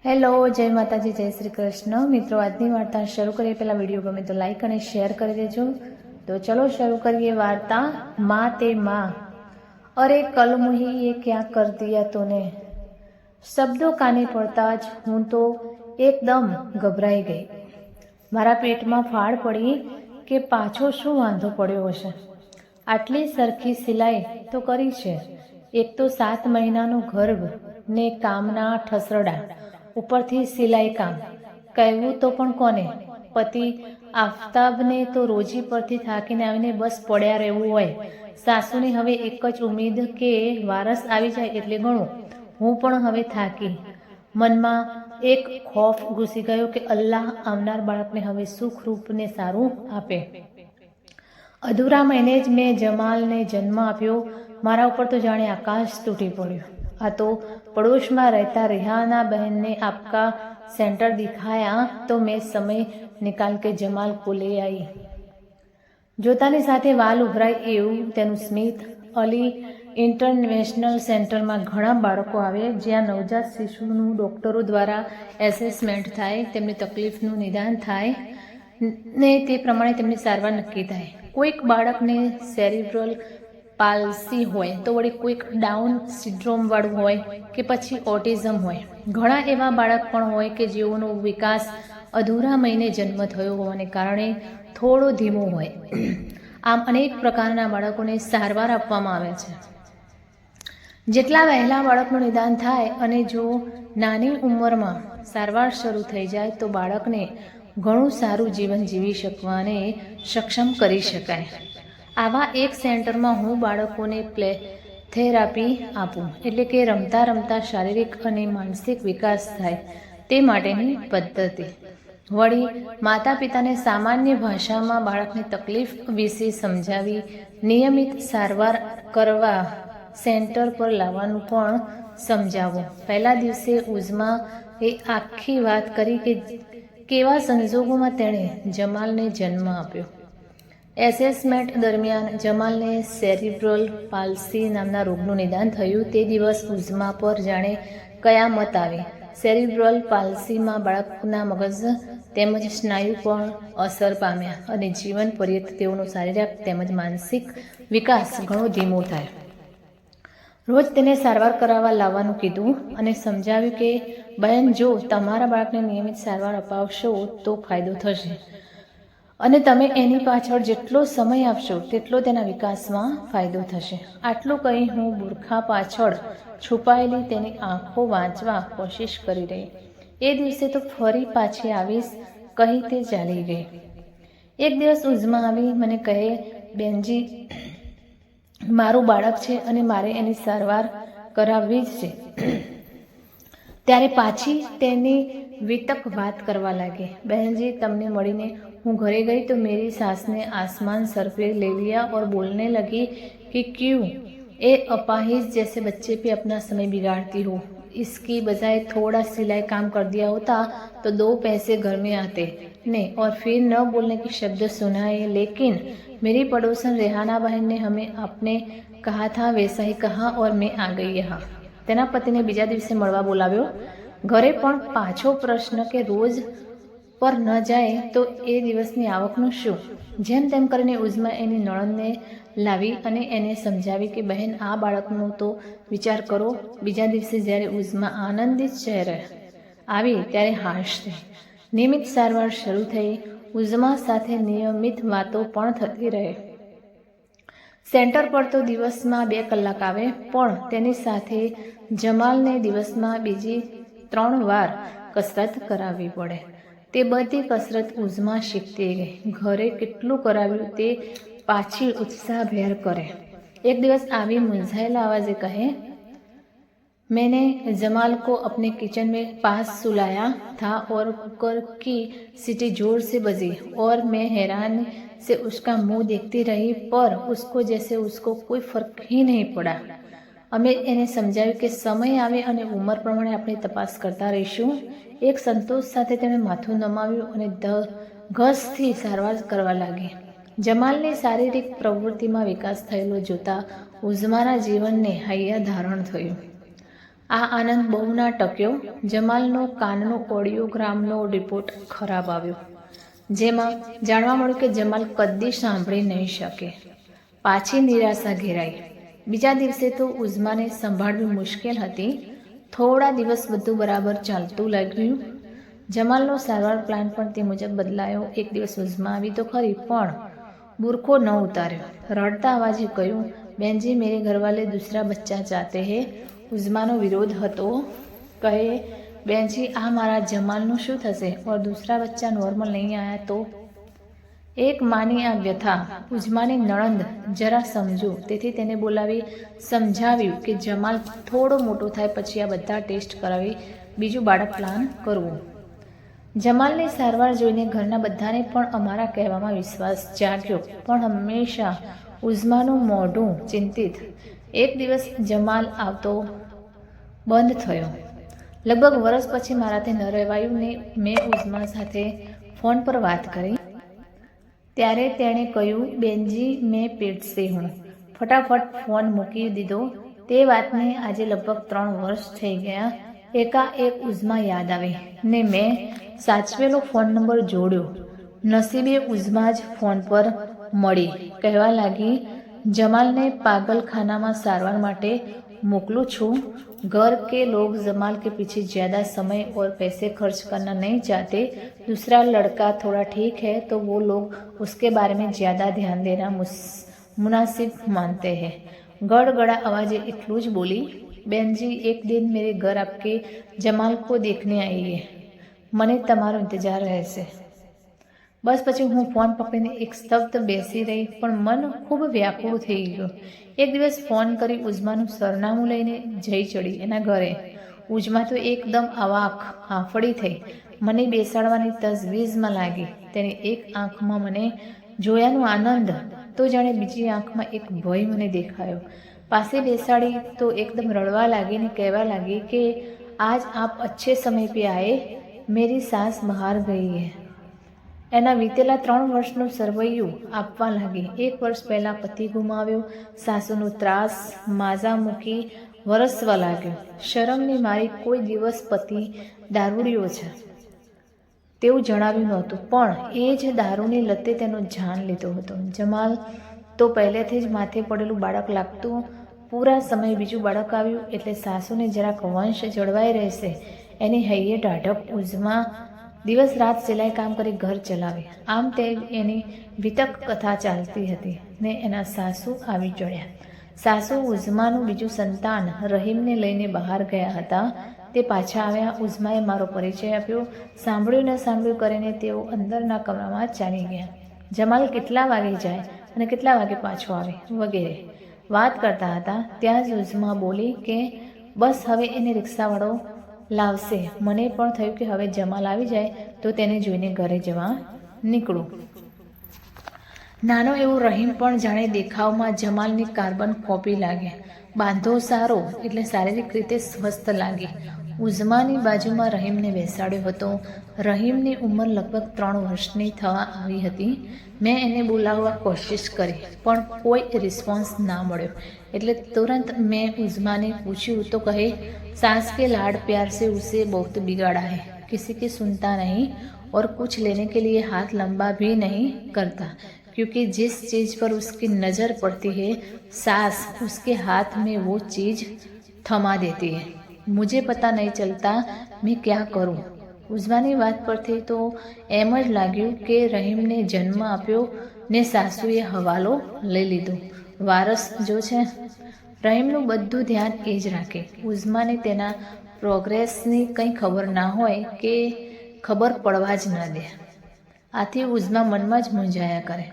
Hello, જય માતાજી, જય શ્રી કૃષ્ણ. મિત્રો, આજની વાર્તા શરૂ કરીએ પહેલાં વિડીયો ગમે તો લાઈક અને શેર કરી દેજો. તો ચલો શરૂ કરીએ વાર્તા. માં તે માં. અરે કલ મુહી ये क्या कर दिया तूने. શબ્દો કાને પડતા જ હું તો એકદમ ગભરાઈ ગઈ. મારા પેટમાં ફાળ પડી કે પાછો શું વાંધો પડ્યો હશે. આટલી સરખી સિલાઈ તો કરી છે. એક તો 7 મહિનાનો ગર્ભ ને કામના ઠસરડા, ઉપરથી સિલાઈ કામ. કહેવું તો પણ કોને? પતિ આફતાબને તો રોજી પરથી થાકીને આવીને બસ પડ્યા રહેવું હોય. સાસુની હવે એક જ ઉમ્મીદ કે વારસ આવી જાય એટલે ઘણું. હું પણ હવે થાકી. મનમાં એક ખોફ ઘૂસી ગયો કે અલ્લાહ આવનાર બાળકને હવે સુખરૂપ ને સારું આપે. અધૂરા મહિને જ મેં જમાલને જન્મ આપ્યો. મારા ઉપર તો જાણે આકાશ તૂટી પડ્યું. આ તો પડોશમાં રહેતા રેહાના બહેનને આપકા સેન્ટર દિખાયા તો મેં સમય નિકાલ કે જમાલ કો લે आई. જોતાની સાથે વાલ ઉભરાય એવું તેનું સ્મિત. અલી ઇન્ટરનેશનલ સેન્ટરમાં ઘણા બાળકો આવે જ્યાં નવજાત શિશુનું ડૉક્ટરો દ્વારા એસેસમેન્ટ થાય, તેમની તકલીફનું નિદાન થાય ને તે પ્રમાણે તેમની સારવાર નક્કી થાય. કોઈક બાળકને સેરિબ્રલ પાલ્સી હોય તો વળી કોઈક ડાઉન સિન્ડ્રોમવાળું હોય કે પછી ઓટિઝમ હોય. ઘણા એવા બાળક પણ હોય કે જેઓનો વિકાસ અધૂરા મહિને જન્મ થયો હોવાને કારણે થોડો ધીમો હોય. આમ અનેક પ્રકારના બાળકોને સારવાર આપવામાં આવે છે. જેટલા વહેલા બાળકનું નિદાન થાય અને જો નાની ઉંમરમાં સારવાર શરૂ થઈ જાય તો બાળકને ઘણું સારું જીવન જીવી શકવાને સક્ષમ કરી શકાય. આવા એક સેન્ટરમાં હું બાળકોને પ્લે થેરાપી આપું, એટલે કે રમતા રમતા શારીરિક અને માનસિક વિકાસ થાય તે માટેની પદ્ધતિ. વળી માતા પિતાને સામાન્ય ભાષામાં બાળકની તકલીફ વિશે સમજાવી નિયમિત સારવાર કરવા સેન્ટર પર લાવવાનું પણ સમજાવું. પહેલા દિવસે ઉઝમા એ આખી વાત કરી કે કેવા સંજોગોમાં તેણે જમાલને જન્મ આપ્યો. એસેસમેન્ટ દરમિયાન જમાલને સેરિબ્રલ પાલ્સી નામના રોગનું નિદાન થયું. તે દિવસ ઉઝમા પર જાણે કયામત આવી. સેરિબ્રલ પાલ્સીમાં બાળકના મગજ તેમજ સ્નાયુ પણ અસર પામ્યા અને જીવન પર્યંત તેઓનો શારીરિક તેમજ માનસિક વિકાસ ઘણો ધીમો થાય. રોજ તેને સારવાર કરાવવા લાવવાનું કીધું અને સમજાવ્યું કે બહેન, જો તમારા બાળકને નિયમિત સારવાર અપાવશો તો ફાયદો થશે અને તમે એની પાછળ જેટલો સમય આપશો તેટલો તેના વિકાસમાં ફાયદો થશે. આટલું કહી હું બુરખા પાછળ છુપાયેલી તેની આંખો વાંચવા કોશિશ કરી રહી. એ દિવસે તો ફરી પાછી આવીશ કહી તે ચાલી ગઈ. એક દિવસ ઉઝમા આવી મને કહે, બેનજી, મારું બાળક છે અને મારે એની સારવાર કરાવવી જ છે. ત્યારે પાછી તેની વિતક વાત કરવા લાગી. બહેનજી, તમને મળીને હું ઘરે गई तो मेरी सास ने आसमान सर पे ले लिया और बोलने लगी कि क्यों ए अपाहिज जैसे बच्चे पे अपना समय बिगाड़ती हो. इसकी बजाय थोड़ा सिलाई काम कर दिया होता तो 2 पैसे घर में आते ने और फिर न बोलने के शब्द सुनाए. लेकिन मेरी पड़ोसन रेहाना बहन ने हमें आपने कहा था वैसा ही कहा और मैं आ गई यहाँ. તેના પતિને બીજા દિવસે મળવા બોલાવ્યો. ઘરે પણ પાછો પ્રશ્ન કે રોજ પર ન જાય તો એ દિવસની આવકનું શું? જેમ તેમ કરીને ઉઝમા એની નણંદને લાવી અને એને સમજાવી કે બહેન, આ બાળકનો તો વિચાર કરો. બીજા દિવસે જ્યારે ઉઝમા આનંદિત ચહેરે આવી ત્યારે હાશ થઈ. નિયમિત સારવાર શરૂ થઈ. ઉઝમા સાથે નિયમિત વાતો પણ થતી રહે. સેન્ટર પર તો દિવસમાં 2 કલાક આવે, પણ તેની સાથે જમાલને દિવસમાં બીજી 3 વાર કસરત કરાવવી પડે. તે બધી કસરત ઉઝમા શીખતી ગઈ. ઘરે કેટલું કરાવ્યું તે પાછી ઉત્સાહભેર કરે. એક દિવસ આવી મૂંઝાયેલા આવાજે કહે, मैंने जमाल को अपने किचन में पास सुलाया था और कुकर की सीटी जोर से बजी और मैं हैरान से उसका मुंह देखती रही, पर उसको जैसे उसको कोई फर्क ही नहीं पड़ा. અમે એને સમજાવ્યું કે સમય આવે અને ઉંમર પ્રમાણે આપણે તપાસ કરતા રહીશું. એક સંતોષ સાથે તેણે માથું નમાવ્યું અને ધસથી સારવાર કરવા લાગી. જમાલની શારીરિક પ્રવૃત્તિમાં વિકાસ થયેલો જોતા ઉઝમાના જીવનને હૈયા ધારણ થયું. આ આનંદ બહુ ના ટક્યો. જમાલનો કાનનો ઓડિયોગ્રામનો રિપોર્ટ ખરાબ આવ્યો, જેમાં જાણવા મળ્યું કે જમાલ કદી સાંભળી નહીં શકે. પાછી નિરાશા ઘેરાઈ. બીજા દિવસે તો ઉઝમાને સંભાળવી મુશ્કેલ હતી. થોડા દિવસ બધું બરાબર ચાલતું લાગ્યું. જમાલનો સારવાર પ્લાન પણ તે મુજબ બદલાયો. એક દિવસ ઉઝમા આવી તો ખરી, પણ બુરખો ન ઉતાર્યો. રડતા અવાજે કહ્યું, બેનજી મેરે ઘરવાલે દૂસરા બચ્ચા ચાહતે હે. ઉઝમાનો વિરોધ હતો. કહે, બેનજી આ મારા જમાલનું શું થશે? ઓર દૂસરા બચ્ચા નોર્મલ નહીં આયા તો? એક માની આ વ્યથા ઉઝમાની નણંદ જરા સમજુ, તેથી તેને બોલાવી સમજાવ્યું કે જમાલ થોડો મોટો થાય પછી આ બધા ટેસ્ટ કરાવી બીજું બાળક પ્લાન કરવું. જમાલની સારવાર જોઈને ઘરના બધાને પણ અમારા કહેવામાં વિશ્વાસ જાગ્યો, પણ હંમેશા ઉઝમાનું મોઢું ચિંતિત. એક દિવસ જમાલ આવતો બંધ થયો. લગભગ વર્ષ પછી મારાથી ન રહેવાયું ને મેં ઉઝમા સાથે ફોન પર વાત કરી. ત્યારે તેણે કહ્યું, બેનજી મેં પેટ સે હું. ફટાફટ ફોન મૂકી દીધો. તે વાતને આજે લગભગ 3 વર્ષ થઈ ગયા. એકાએક ઉઝમા યાદ આવી ને મેં સાચવેલો ફોન નંબર જોડ્યો. નસીબે ઉઝમા જ ફોન પર મળી. કહેવા લાગી, जमाल ने पागल खाना में सारवार माटे मोकलूँ छूँ। घर के लोग जमाल के पीछे ज़्यादा समय और पैसे खर्च करना नहीं चाहते। दूसरा लड़का थोड़ा ठीक है तो वो लोग उसके बारे में ज़्यादा ध्यान देना मुनासिब मानते हैं। गड़गड़ा आवाज़ इतलू ज बोली, बहन जी एक दिन मेरे घर आपके जमाल को देखने आई है, मने तमारो इंतजार रहेशे। बस पछी हूँ फोन पकड़ीने एक स्तब्ध बेसी रही, पण मन खूब व्याकुळ थई गयो। एक दिवस फोन करी उजमानुं सरनामું लईने जई चढ़ी एना घरे। उजमा तो एकदम अवाक हाफड़ी थई, मने बेसाडवानी तजवीजमां लागी। तेनी एक आंखमां मने जोयानो आनंद तो जाणे बीजी आंखमां एक भय मने देखायो। पासे बेसाड़ी तो एकदम रड़वा लागी ने कहवा लागी कि आज आप अच्छे समय पे आए, मेरी सास बाहर गई है। एना वीतेला 3 वर्षનું સરવૈયું આપવા લાગી। 1 વર્ષ પહેલાં પતિ ગુમાવ્યો, સાસુનો ત્રાસ માઝા મૂકી વરસવા લાગ્યો। શરમની મારી કોઈ દિવસ પતિ દારૂડિયો છે તેવું જણાવ્યું નહોતું, પણ એ જ દારૂની લતે તેનો જાન લીધો હતો। જમાલ તો પહેલેથી જ માથે પડેલું બાળક લાગતું। પૂરા સમય બીજું બાળક આવ્યું એટલે સાસુને જરાક વંશ જળવાઈ રહેશે એની હૈયે ઢાઢક ઉજમાં દિવસ રાત સિલાઈ કામ કરી ઘર ચલાવે। આમ તે એની વિતક કથા ચાલતી હતી ને એના સાસુ આવી ચડ્યા। સાસુ ઉઝમાનું બીજું સંતાન રહીમને લઈને બહાર ગયા હતા। તે પાછા આવ્યા। ઉઝમાએ મારો પરિચય આપ્યો। સાંભળ્યું ન સાંભળ્યું કરીને તેઓ અંદરના કમરામાં ચાલી ગયા। જમાલ કેટલા વાગે જાય અને કેટલા વાગે પાછો આવે વગેરે વાત કરતા હતા। ત્યાં જ ઉઝમા બોલી કે બસ હવે એને રિક્ષાવાળો લાવશે। મને પણ થયું કે હવે જમાલ આવી જાય તો તેને જોઈને ઘરે જવા નીકળું। નાનો એવો રહીમ પણ જાણે દેખાવમાં જમાલની કાર્બન કોપી લાગે। બાંધો સારો એટલે શારીરિક રીતે સ્વસ્થ લાગે। ઉઝમાની બાજુમાં રહીમને બેસાડ્યો હતો। રહીમની ઉંમર લગભગ 3 વર્ષની થવા આવી હતી। મેં એને બોલાવવા કોશિશ કરી પણ કોઈ રિસ્પોન્સ ના મળ્યો, એટલે तुरंत मैं उज़मा ने पूछूँ तो कहे सास के लाड प्यार से उसे बहुत बिगाड़ा है, किसी की सुनता नहीं और कुछ लेने के लिए हाथ लंबा भी नहीं करता, क्योंकि जिस चीज़ पर उसकी नज़र पड़ती है सास उसके हाथ में वो चीज़ थमा देती है। मुझे पता नहीं चलता मैं क्या करूँ। उज़मानी बात परथी तो एम ज लाग्युं के रहीमने जन्म आप्यो ने सासूए हवालो लई लीधो। वारस जो छे रहीमનું બધું ધ્યાન એ જ રાખે। ઉઝમાને તેના પ્રોગ્રેસની કંઈ ખબર ના હોય કે ખબર પડવા જ ના દે। આથી ઉઝમા મનમાં જ મૂંઝાયા કરે।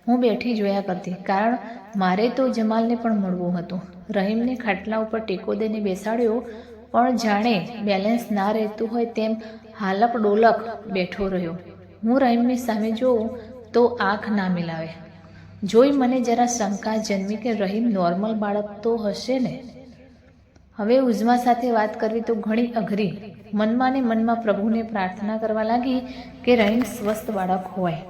હું બેઠી જોયા કરતી, કારણ મારે તો જમાલને પણ મળવું હતું। રહીમને ખાટલા ઉપર ટેકો દઈને બેસાડ્યો, પણ જાણે બેલેન્સ ના રહેતું હોય તેમ હાલક ડોલક બેઠો રહ્યો। હું રહીમની સામે જોઉં તો આંખ ના મિલાવે। જોઈ મને જરા શંકા જન્મી કે રહીમ નોર્મલ બાળક તો હશે ને। હવે ઉઝમા સાથે વાત કરવી તો ઘણી અઘરી। મનમાં ને મનમાં પ્રભુને પ્રાર્થના કરવા લાગી કે રહીમ સ્વસ્થ બાળક હોય।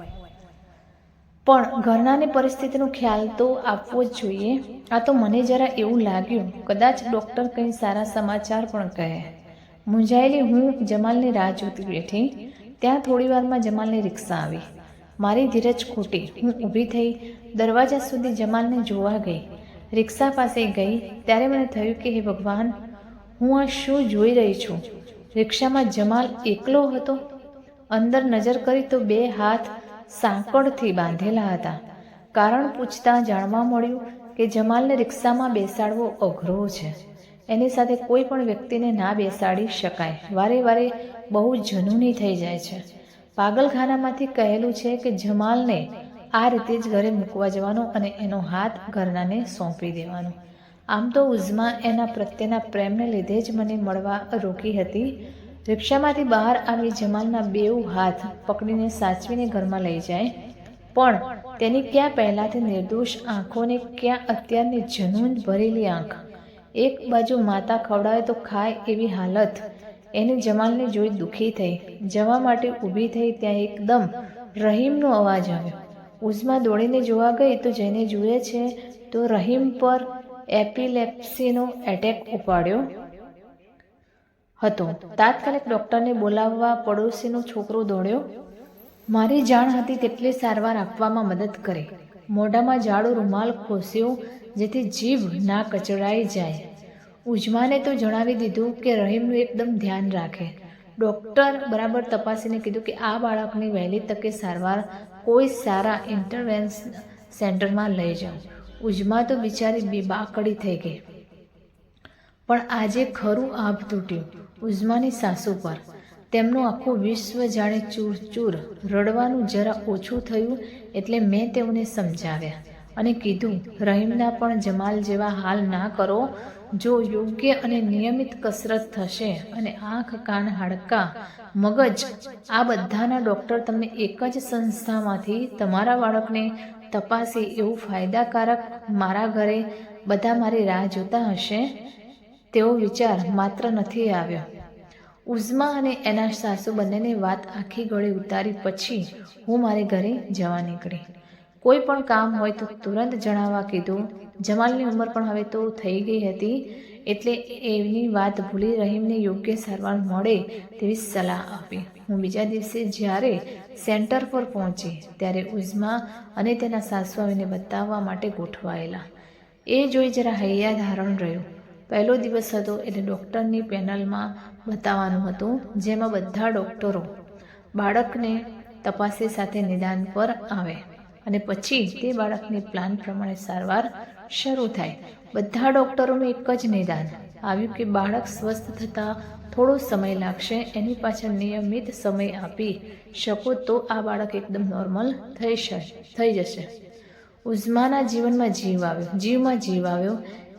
પણ ઘરનાની પરિસ્થિતિનો ખ્યાલ તો આપવો જ જોઈએ. આ તો મને જરા એવું લાગ્યું કદાચ ડૉક્ટર કંઈ સારા સમાચાર પણ કહે. મૂંઝાયેલી હું જમાલની રાહ જોતી બેઠી. ત્યાં થોડી વારમાં જમાલની રિક્ષા આવી. મારી ધીરજ ખૂટી. હું ઊભી થઈ દરવાજા સુધી જમાલને જોવા ગઈ. રિક્ષા પાસે ગઈ ત્યારે મને થયું કે હે ભગવાન, હું આ શું જોઈ રહી છું? રિક્ષામાં જમાલ એકલો હતો. અંદર નજર કરી તો 2 હાથ સાંકળથી બાંધેલા હતા. કારણ પૂછતાં જાણવા મળ્યું કે જમાલને રિક્ષામાં બેસાડવો અઘરો છે. એની સાથે કોઈ પણ વ્યક્તિને ના બેસાડી શકાય. વારે વારે બહુ જનૂની થઈ જાય છે. પાગલખાનામાંથી કહેલું છે કે જમાલને આ રીતે જ ઘરે મૂકવા જવાનો અને એનો હાથ ઘરનાને સોંપી દેવાનો. આમ તો ઉઝ્મા એના પ્રત્યેના પ્રેમને લીધે જ મને મળવા રોકી હતી. રિક્ષામાંથી બહાર આવી જમાલના 2 હાથ પકડીને સાચવીને ઘરમાં લઈ જાય. પણ તેની ક્યાં પહેલાંથી નિર્દોષ આંખોને ક્યાં અત્યારની જનૂન ભરેલી આંખ. એક બાજુ માતા ખવડાવે તો ખાય એવી હાલત. એની જમાલને જોઈ દુઃખી થઈ. જવા માટે ઊભી થઈ ત્યાં એકદમ રહીમનો અવાજ આવ્યો. ઉઝ્મા દોડીને જોવા ગઈ તો જઈને જુએ છે તો રહીમ પર એપિલેપ્સીનો એટેક ઉપાડ્યો હતો. તાત્કાલિક ડૉક્ટરને બોલાવવા પડોશીનો છોકરો દોડ્યો. મારી જાણ હતી તેટલી સારવાર આપવામાં મદદ કરી. મોઢામાં જાડો રૂમાલ ખોસ્યો જેથી જીભ ના કચડાઈ જાય. ઉઝ્માને તો જણાવી દીધું કે રહીમનું એકદમ ધ્યાન રાખે. ડૉક્ટર બરાબર તપાસીને કીધું કે આ બાળકની વહેલી તકે સારવાર કોઈ સારા ઇન્ટરવેન્શન સેન્ટરમાં લઈ જાઓ. ઉઝ્મા તો બિચારી બેબાકડી થઈ ગઈ. પણ આજે ખરું આભ તૂટ્યું ઉઝ્માની સાસુ પર. તેમનું આખું વિશ્વ જાણે ચૂરચૂર. રડવાનું જરા ઓછું થયું એટલે મેં તેઓને સમજાવ્યા અને કીધું રહીમના પણ જમાલ જેવા હાલ ના કરો. જો યોગ્ય અને નિયમિત કસરત થશે અને આંખ, કાન, હાડકાં, મગજ આ બધાના ડૉક્ટર તમને એક જ સંસ્થામાંથી તમારા બાળકને તપાસી એવું ફાયદાકારક મારા ઘરે બધા મારી રાહ જોતા હશે તેવો વિચાર માત્ર નથી આવ્યો. ઉઝ્મા અને એના સાસુ બંનેની વાત આખી ગળે ઉતારી પછી હું મારે ઘરે જવા નીકળી. કોઈ પણ કામ હોય તો તુરંત જણાવવા કીધું. જમાલની ઉંમર પણ હવે તો થઈ ગઈ હતી એટલે એની વાત ભૂલી રહીમને યોગ્ય સારવાર મળે તેવી સલાહ આપી. હું બીજા દિવસે જ્યારે સેન્ટર પર પહોંચી ત્યારે ઉઝ્મા અને તેના સાસુ આવીને બતાવવા માટે ગોઠવાયેલા. એ જોઈ જરા હૈયા ધારણ રહ્યું. પહેલો દિવસ હતો એટલે ડૉક્ટરની પેનલમાં બતાવવાનું હતું જેમાં બધા ડૉક્ટરો બાળકને તપાસી સાથે નિદાન પર આવે અને પછી તે બાળકની પ્લાન પ્રમાણે સારવાર શરૂ થાય. બધા ડૉક્ટરોનું એક જ નિદાન આવ્યું કે બાળક સ્વસ્થ થતાં થોડો સમય લાગશે. એની પાછળ નિયમિત સમય આપી શકો તો આ બાળક એકદમ નોર્મલ થઈ જશે. ઉઝ્માના જીવનમાં જીવ આવ્યો.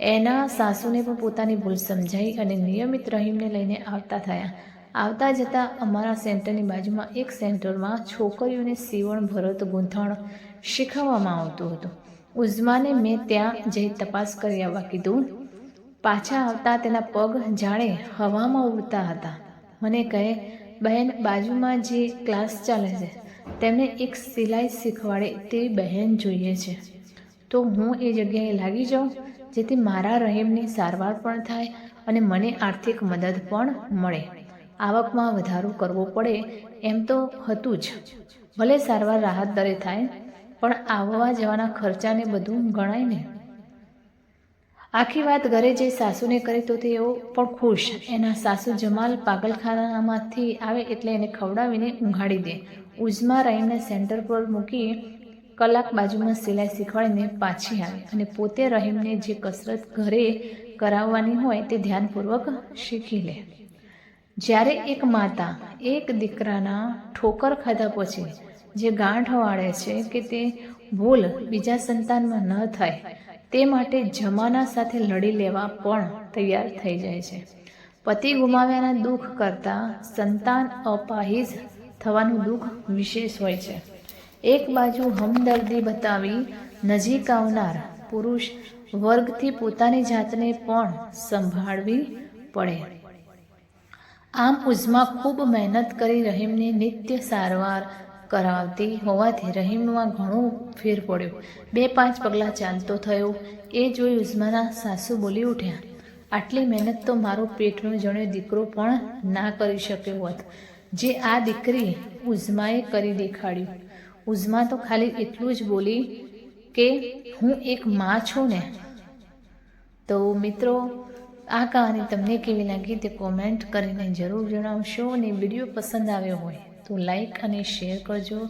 એના સાસુને પણ પોતાની ભૂલ સમજાઈ અને નિયમિત રહીમને લઈને આવતા થયા. આવતા જતાં અમારા સેન્ટરની બાજુમાં એક સેન્ટરમાં છોકરીઓને સીવણ, ભરત, ગૂંથણ શીખવવામાં આવતું હતું. ઉઝ્માને મેં ત્યાં જઈ તપાસ કરી આવવા કીધું. પાછા આવતા તેના પગ જાણે હવામાં ઉડતા હતા. મને કહે, બહેન, બાજુમાં જે ક્લાસ ચાલે છે તેમને એક સિલાઈ શીખવાડે તેવી બહેન જોઈએ છે તો હું એ જગ્યાએ લાગી જાઉં જેથી મારા રહીમની સારવાર પણ થાય અને મને આર્થિક મદદ પણ મળે. આવકમાં વધારો કરવો પડે એમ તો હતું જ. ભલે સારવાર રાહત દરે થાય પણ આવવા જવાના ખર્ચાને બધું ગણાય ને. આખી વાત ઘરે જઈ સાસુને કરી તો તેઓ પણ ખુશ. એના સાસુ જમાલ પાગલખાનામાંથી આવે એટલે એને ખવડાવીને ઊંઘાડી દે. ઉઝ્મા રહીમને સેન્ટર પર મૂકી કલાક બાજુમાં સિલાઈ શીખવાડીને પાછી આવે અને પોતે રહીમને જે કસરત ઘરે કરાવવાની હોય તે ધ્યાનપૂર્વક શીખી લે. જ્યારે એક માતા એક દીકરાના ઠોકર ખાધા પછી જે ગાંઠ વાળે છે કે તે ભૂલ બીજા સંતાનમાં ન થાય તે માટે જમાના સાથે લડી લેવા પણ તૈયાર થઈ જાય છે. પતિ ગુમાવ્યાના દુઃખ કરતાં સંતાન અપાહિજ થવાનું દુઃખ વિશેષ હોય છે. એક બાજુ હમદર્દી બતાવી નજીક આવનાર પુરુષ વર્ગથી પોતાની જાતને પણ સંભાળવી પડે. આમ ઉઝ્મા ખૂબ મહેનત કરી રહીમને નિત્ય સારવાર, કરાવતી હોવાથી રહીમમાં ઘણો ફેર પડ્યો. 2-5 પગલાં ચાલતો થયો. એ જોઈ ઉઝમાના સાસુ બોલી ઉઠ્યા, આટલી મહેનત તો મારો પેટનો જણ્યો દીકરો પણ ના કરી શક્યો હોત, જે આ દીકરી ઉઝમાએ કરી દેખાડ્યું. ઉઝમા તો ખાલી એટલું જ બોલી કે હું એક માં છું ને. તો મિત્રો, આ કહાની તમને કેવી લાગી તે કોમેન્ટ કરીને જરૂર જણાવશો. અને વિડીયો પસંદ આવ્યો હોય તો લાઈક અને શેર કરજો,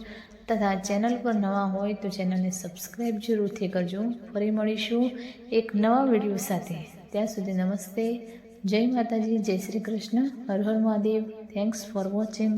તથા ચેનલ પર નવા હોય તો ચેનલને સબસ્ક્રાઈબ જરૂરથી કરજો. ફરી મળીશું એક નવા વિડીયો સાથે. ત્યાં સુધી નમસ્તે, જય માતાજી, જય શ્રી કૃષ્ણ, હર હર મહાદેવ. Thanks for watching.